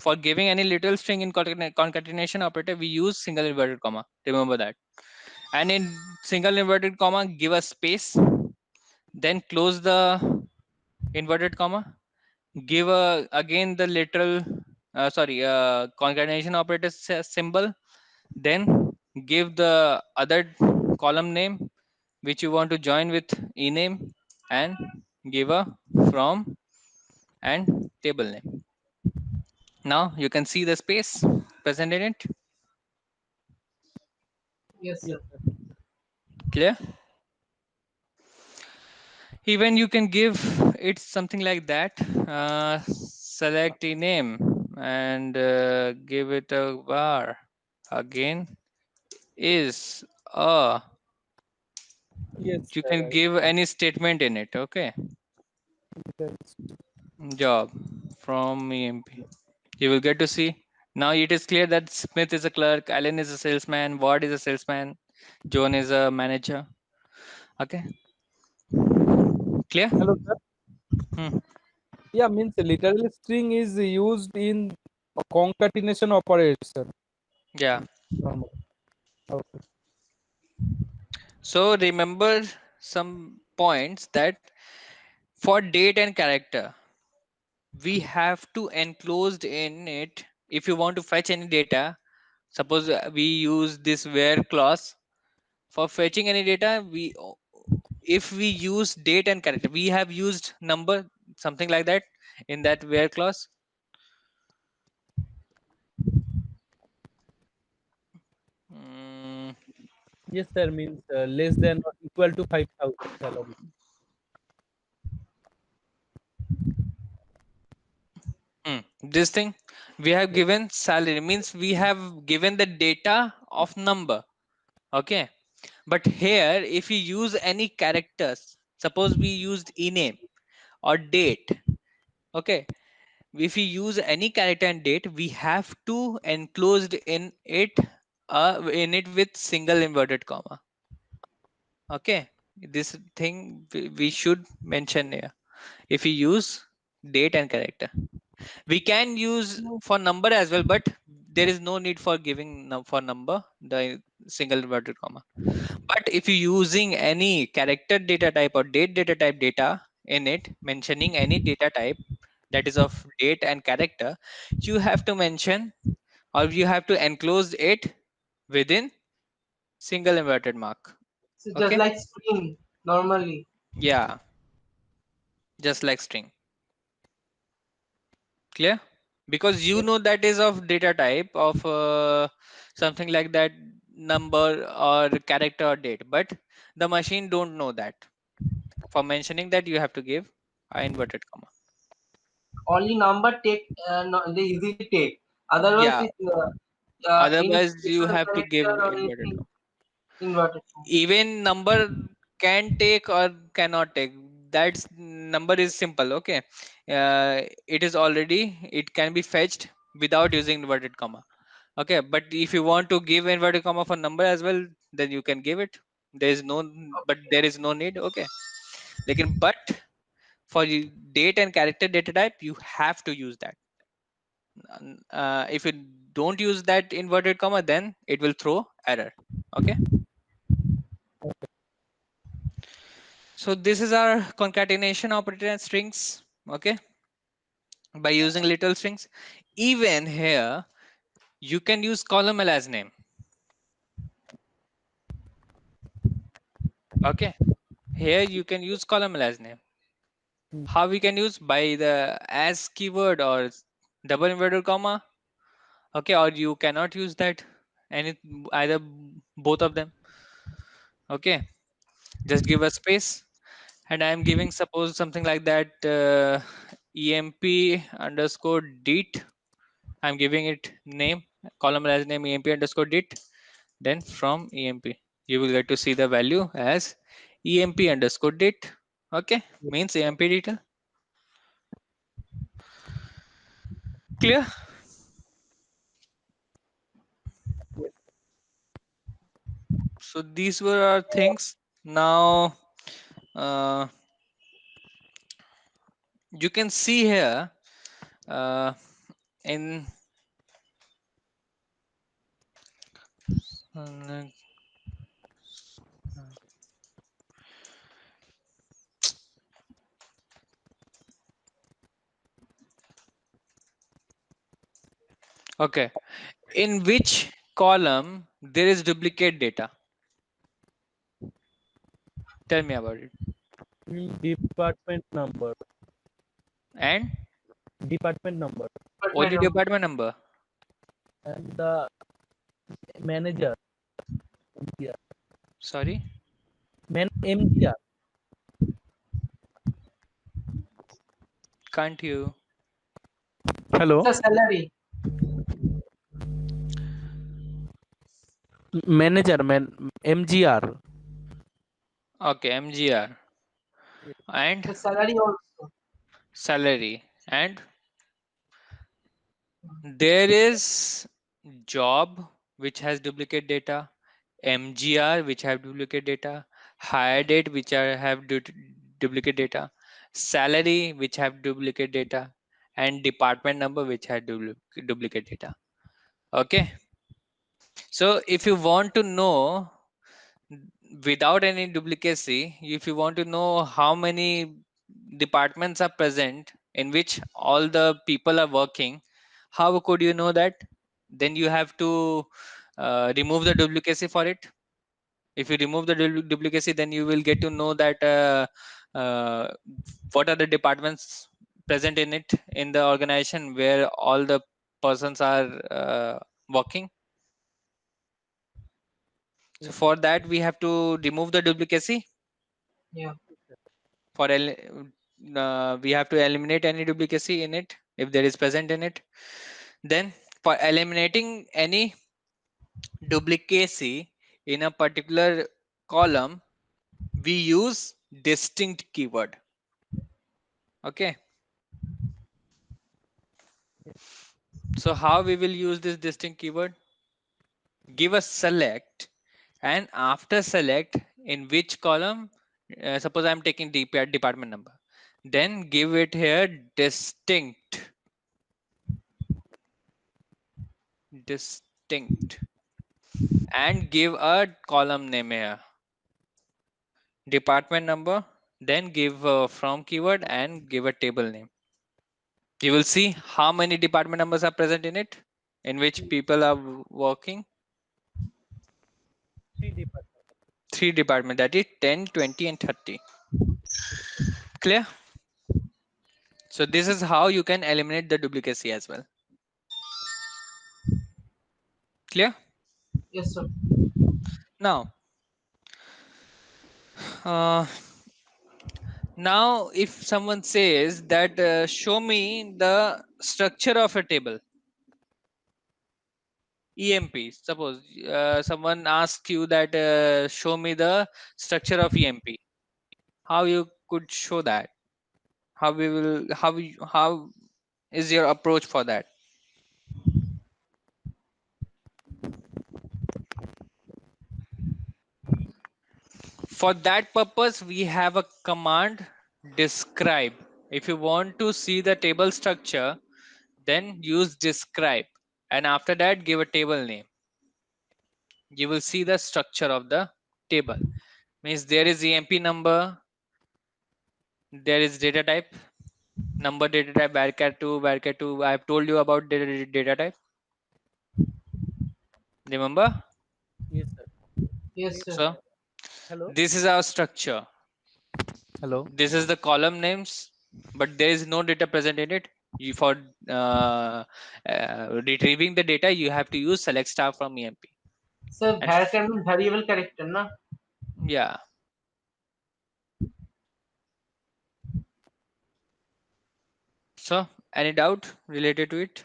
Speaker 1: For giving any literal string in concatenation operator, we use single inverted comma, remember that. And in single inverted comma, give a space, then close the inverted comma, give a again the literal concatenation operator symbol, then give the other column name which you want to join with ename, and give a from and table name. Now you can see the space present in it.
Speaker 2: Yes,
Speaker 3: Yes,
Speaker 2: sir.
Speaker 3: sir.
Speaker 1: Clear? Even you can give it something like that. Select ename and give it a var again is a,
Speaker 3: Yes,
Speaker 1: you
Speaker 3: sir.
Speaker 1: can give any statement in it. Okay, job from emp, you will get to see. Now it is clear that Smith is a clerk, Allen is a salesman, Ward is a salesman, John is a manager. Okay, clear.
Speaker 3: Hello, sir.
Speaker 1: Hmm.
Speaker 3: Yeah, means literal string is used in concatenation operation.
Speaker 1: Yeah,
Speaker 3: Normal. Okay.
Speaker 1: so remember some points that for date and character we have to enclosed in it. If you want to fetch any data, suppose we use this where clause for fetching any data, we, if we use date and character, we have used number, something like that, in that where clause. Mm,
Speaker 3: Yes, sir. Means less than or equal to 5,000 salary.
Speaker 1: this thing we have given salary means we have given the data of number. Okay, but here if we use any characters, suppose we used ename or date. Okay, if we use any character and date, we have to enclosed in it with single inverted comma. Okay, this thing we should mention here. If we use date and character, we can use for number as well, but there is no need for giving for number the single inverted comma. But if you're using any character data type or date data type data in it, mentioning any data type that is of date and character, you have to mention or you have to enclose it within single inverted mark.
Speaker 2: So just
Speaker 1: Okay,
Speaker 2: like string normally.
Speaker 1: yeah, just like string. Clear? Because you
Speaker 2: Yes.
Speaker 1: know that is of data type of something like that, number or character or date, but the machine don't know that. For mentioning that, you have to give a inverted comma.
Speaker 2: Only number take no, they easily take. Otherwise,
Speaker 1: Yeah,
Speaker 2: it, any
Speaker 1: otherwise you
Speaker 2: special
Speaker 1: have to give
Speaker 2: character or
Speaker 1: inverted
Speaker 2: anything
Speaker 1: comma.
Speaker 2: inverted.
Speaker 1: Even number can take or cannot take, that's number is simple. Okay, it is already, it can be fetched without using inverted comma. Okay, but if you want to give inverted comma for number as well, then you can give it. There is no, but there is no need. Okay, but for date and character data type, you have to use that. If you don't use that inverted comma, then it will throw error. Okay, so this is our concatenation operator and strings. Okay, by using little strings. Even here you can use column as name. Okay, here you can use column alias name.
Speaker 3: Hmm.
Speaker 1: How we can use? By the as keyword or double inverted comma. Okay, or you cannot use that, any either both of them. Okay, just give a space, and I am giving suppose something like that, emp underscore det. I'm giving it name, column as name emp underscore det. Then from emp you will get to see the value as emp underscore det. Okay, means emp detail. Clear? So these were our things. Now uh, you can see here, uh, in uh, okay, in which column there is duplicate data? Tell me about it.
Speaker 3: Department number.
Speaker 1: And
Speaker 3: Department number.
Speaker 1: only
Speaker 2: Department
Speaker 1: department number.
Speaker 3: And the manager. MGR.
Speaker 1: Sorry,
Speaker 3: MGR.
Speaker 1: can't you?
Speaker 3: Hello.
Speaker 2: the salary.
Speaker 3: Manager. MGR.
Speaker 1: Okay, mgr and
Speaker 2: The salary also.
Speaker 1: salary, and there is job which has duplicate data, mgr which have duplicate data, hire date which have duplicate data, salary which have duplicate data, and department number which have duplicate data. Okay, so if you want to know without any duplicacy, if you want to know how many departments are present in which all the people are working, how could you know that? Then you have to remove the duplicacy for it. If you remove the duplicacy, then you will get to know that uh, what are the departments present in it, in the organization where all the persons are working. So for that we have to remove the duplicacy.
Speaker 2: Yeah.
Speaker 1: For we have to eliminate any duplicacy in it if there is present in it. Then for eliminating any duplicacy in a particular column, we use distinct keyword. Okay, so how we will use this distinct keyword? Give a select, and after select, in which column, suppose I'm taking department number, then give it here distinct, and give a column name here, department number, then give from keyword and give a table name. You will see how many department numbers are present in it, in which people are working.
Speaker 3: 3 department.
Speaker 1: Three department, that is 10, 20 and 30. Clear? So this is how you can eliminate the duplicacy as well. Clear?
Speaker 2: Yes, sir.
Speaker 1: Now uh, now if someone says that show me the structure of a table, emp, suppose someone asks you that show me the structure of emp, how you could show that? How we will, how is your approach for that? For that purpose we have a command describe. If you want to see the table structure, then use describe, and after that give a table name. You will see the structure of the table. Means there is emp number, there is data type, number data type, varchar2. I have told you about data type, remember?
Speaker 3: Yes, sir.
Speaker 2: Yes, sir.
Speaker 1: So
Speaker 3: Hello.
Speaker 1: This is our structure.
Speaker 3: Hello.
Speaker 1: This is the column names, but there is no data present in it. You for retrieving the data, you have to use select star from EMP.
Speaker 2: Sir,
Speaker 1: And
Speaker 2: var can mean variable character, na?
Speaker 1: yeah. So, any doubt related to it?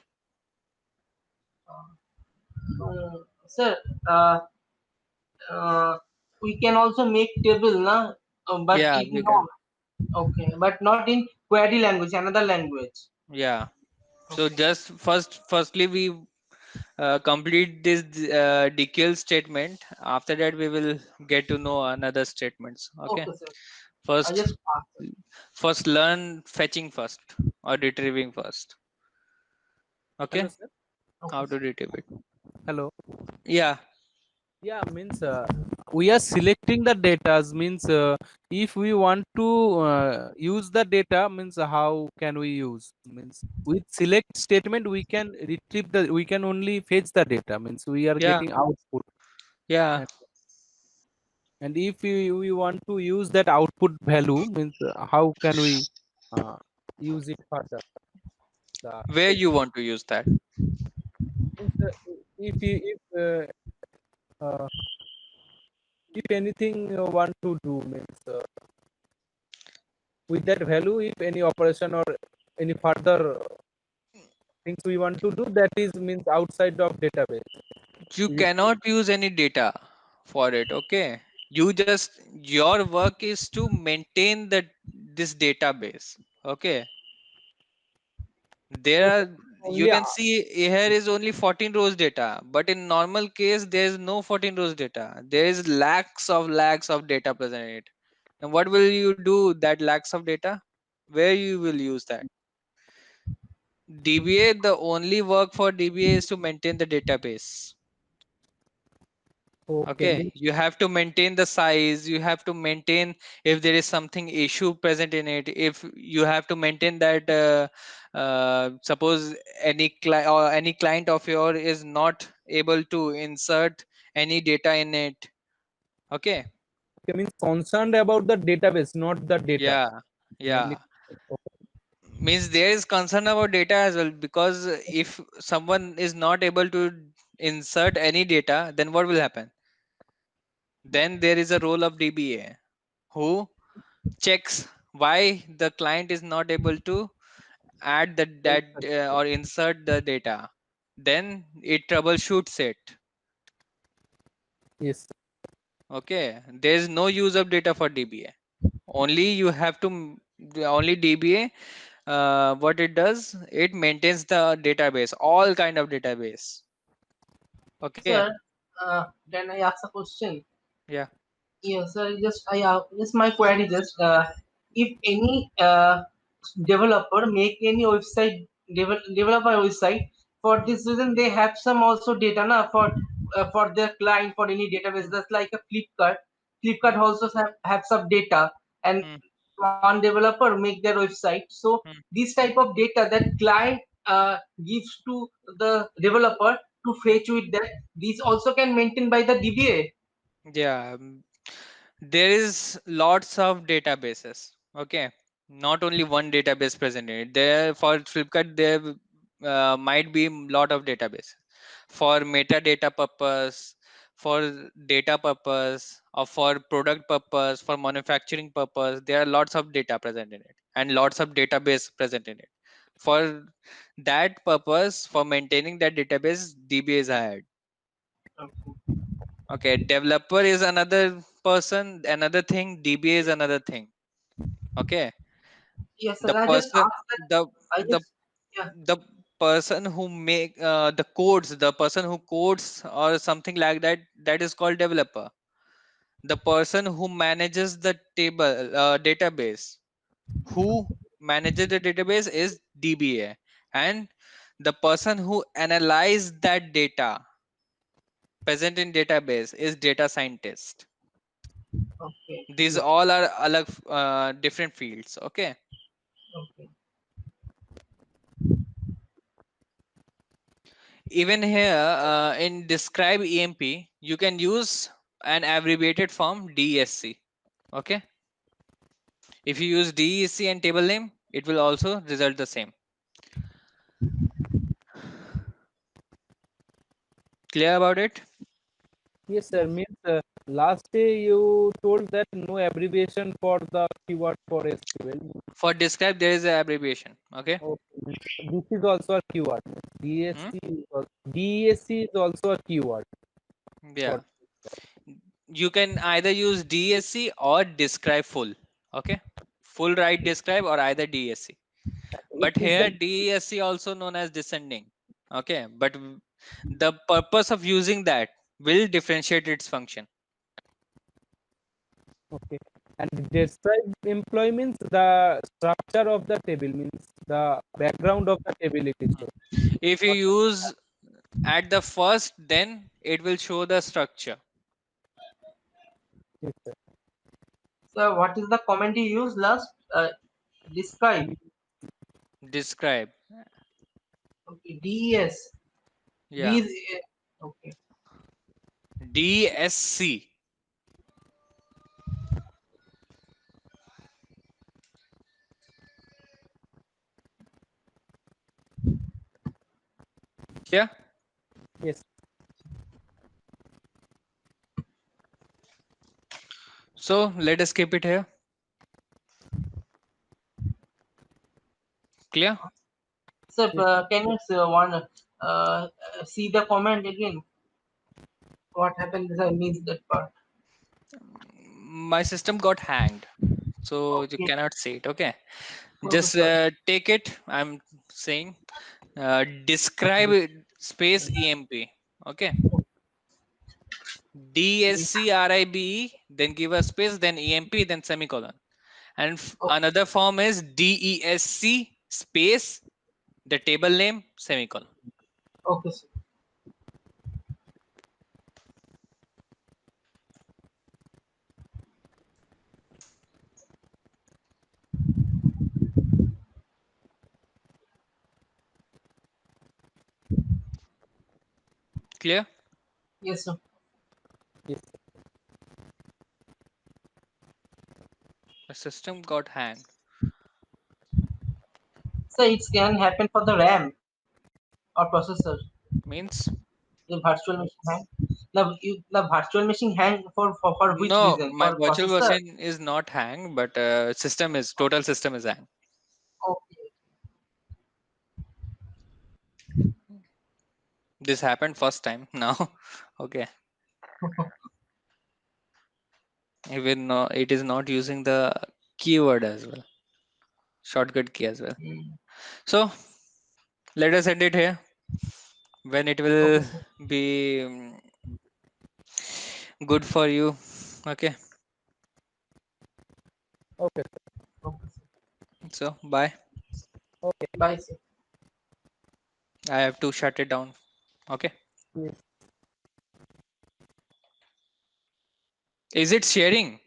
Speaker 2: Sir, uh, we can also make table, na? But
Speaker 1: Yeah,
Speaker 2: in
Speaker 1: we
Speaker 2: not
Speaker 1: can.
Speaker 2: okay, but not in query language, another language.
Speaker 1: Yeah. So
Speaker 2: Okay.
Speaker 1: just firstly we complete this dekill statement. After that, we will get to know another statements. Okay.
Speaker 2: Okay, sir. I
Speaker 1: First,
Speaker 2: just asked.
Speaker 1: first learn fetching first or retrieving first.
Speaker 3: Hello,
Speaker 1: Okay.
Speaker 3: sir.
Speaker 2: Okay,
Speaker 1: How to
Speaker 2: sir.
Speaker 1: retrieve it?
Speaker 3: Hello.
Speaker 1: Yeah.
Speaker 3: Yeah, means we are selecting the data. Means if we want to use the data, means how can we use? Means with select statement we can retrieve the. We can only fetch the data. Means we are
Speaker 1: Yeah.
Speaker 3: getting output.
Speaker 1: Yeah.
Speaker 3: And, and if we want to use that output value, means how can we use it further? The
Speaker 1: Where you want to use that?
Speaker 3: means, uh, if anything you want to do, means with that value, if any operation or any further things we want to do, that is means outside of database.
Speaker 1: You
Speaker 3: Is it
Speaker 1: cannot use any data for it. Okay. You just your work is to maintain that this database. Okay. There
Speaker 3: okay,
Speaker 1: are, you
Speaker 3: only
Speaker 1: can see here is only 14 rows data, but in normal case there is no 14 rows data. There is lakhs of data present in it. And what will you do that lakhs of data? Where you will use that? DBA, the only work for DBA is to maintain the database.
Speaker 3: okay,
Speaker 1: Okay, you have to maintain the size, you have to maintain if there is something issue present in it, if you have to maintain that suppose any client of your is not able to insert any data in it. Okay.
Speaker 3: okay, means concerned about the database, not the data.
Speaker 1: Yeah.
Speaker 3: Mainly.
Speaker 1: Yeah. Means there is concern about data as well, because if someone is not able to insert any data, then what will happen? Then there is a role of DBA who checks why the client is not able to add that or insert the data. Then it troubleshoots it.
Speaker 3: Yes.
Speaker 1: Okay, there is no use of data for DBA. Only you have to only DBA. What it does, it maintains the database, all kind of database. Okay.
Speaker 2: Sir, can I ask a question?
Speaker 1: Yeah.
Speaker 2: Yes, sir. Just my query. Just if any developer make any website, develop a website, for this reason they have some also data na for their client for any database.
Speaker 1: Mm,
Speaker 2: That's like a Flipkart. Flipkart
Speaker 1: mm,
Speaker 2: also have some data, and
Speaker 1: mm,
Speaker 2: one developer make their website. So
Speaker 1: mm.
Speaker 2: this type of data that client gives to the developer to fetch with that, these also can maintain by the DBA.
Speaker 1: Yeah. There is lots of databases. Okay, not only one database present in it. There for Flipkart there might be lot of databases for metadata purpose, for data purpose, or for product purpose, for manufacturing purpose. There are lots of data present in it and lots of database present in it. For that purpose, for maintaining that database, DBA is hired. Okay, developer is another person, another thing, DBA is another thing. Okay,
Speaker 2: Yes, sir.
Speaker 1: the
Speaker 2: I just
Speaker 1: person,
Speaker 2: asked that.
Speaker 1: the
Speaker 2: I
Speaker 1: the
Speaker 2: just yeah.
Speaker 1: the person who make the codes, the person who codes or something like that, that is called developer. The person who manages the table database, who manages the database is DBA, and the person who analyze that data present in database is data scientist.
Speaker 2: Okay.
Speaker 1: These
Speaker 2: Yes.
Speaker 1: all are different fields. Okay.
Speaker 2: Okay.
Speaker 1: Even here in describe EMP, you can use an abbreviated form DSC. Okay. If you use DESC and table name, it will also result the same. Clear about it?
Speaker 3: Yes, sir. Means last day you told that no abbreviation for the keyword for SQL.
Speaker 1: For describe, there is an abbreviation. Okay.
Speaker 3: Okay. This is also a keyword.
Speaker 1: Hmm?
Speaker 3: DESC is also a keyword.
Speaker 1: Yeah.
Speaker 3: For
Speaker 1: You can either use DSC or describe full. Okay. Full right describe or either DSC.
Speaker 3: it
Speaker 1: But
Speaker 3: is
Speaker 1: here DESC also known as descending. Okay. But the purpose of using that will differentiate its function.
Speaker 3: okay. And describe employee means the structure of the table, means the background of the table it is shown.
Speaker 1: If you use at the first, then it will show the structure.
Speaker 3: Yes, sir.
Speaker 2: So what is the comment you use last? Describe.
Speaker 1: Describe.
Speaker 2: Okay. DES.
Speaker 1: Yeah.
Speaker 2: These. Okay.
Speaker 1: DSC. Yeah.
Speaker 3: Yes.
Speaker 1: So let us keep it here. Clear?
Speaker 2: So
Speaker 3: Yes.
Speaker 2: can you see the comment again? What happened is I missed that part.
Speaker 1: My system got hanged, so you
Speaker 2: Okay.
Speaker 1: cannot see it. Okay.
Speaker 2: Okay.
Speaker 1: Just
Speaker 2: Sorry.
Speaker 1: take it. I'm saying describe space EMP. Okay. DSCRIBE, then give a space, then EMP, then semicolon. And another form is DESC space the table name semicolon.
Speaker 2: Okay. Sir.
Speaker 1: Clear?
Speaker 2: Yes, sir.
Speaker 3: Yes.
Speaker 1: The system got hanged.
Speaker 2: So it can happen for the RAM or processor.
Speaker 1: Means
Speaker 2: The virtual machine hang. The virtual machine hang for which
Speaker 1: no,
Speaker 2: reason?
Speaker 1: my
Speaker 2: For
Speaker 1: virtual
Speaker 2: processor.
Speaker 1: machine is not hang, but system is total system is hang.
Speaker 2: Okay.
Speaker 1: This happened first time now. Okay. Even it is not using the keyword as well, shortcut key as well.
Speaker 2: Mm.
Speaker 1: So let us end it here. When it
Speaker 2: Okay,
Speaker 1: will
Speaker 2: sir.
Speaker 1: be good for you. Okay.
Speaker 3: Okay.
Speaker 2: Okay, sir.
Speaker 1: So bye.
Speaker 3: Okay.
Speaker 2: Bye, sir.
Speaker 1: I have to shut it down. Okay.
Speaker 3: Yes.
Speaker 1: Is it sharing?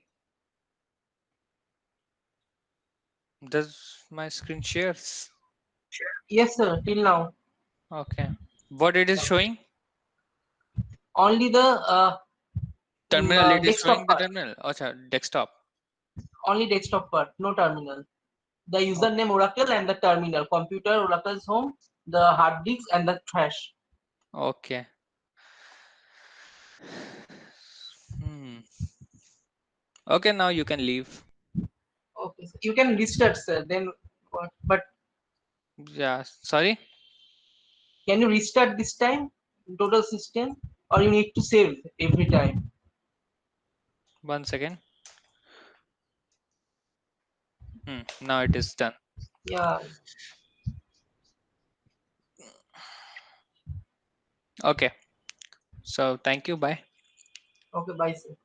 Speaker 1: Does my screen shares?
Speaker 2: Yes, sir. Till now,
Speaker 1: Okay. What it is showing?
Speaker 2: only the
Speaker 1: Terminal. It is
Speaker 2: desktop
Speaker 1: showing the
Speaker 2: part.
Speaker 1: terminal. Acha, desktop.
Speaker 2: Only desktop part. No terminal. The
Speaker 1: Oh,
Speaker 2: username Oracle and the terminal. Computer Oracle's home. The hard disk and the trash.
Speaker 1: okay. Hmm. Okay. Now you can leave.
Speaker 2: Okay, sir. You can restart, sir. Then what? But
Speaker 1: Yeah. Sorry.
Speaker 2: can you restart this time? Total system, or you need to save every time?
Speaker 1: 1 second. Now it is done.
Speaker 2: Yeah.
Speaker 1: Okay. So thank you. Bye.
Speaker 2: Okay. Bye, sir.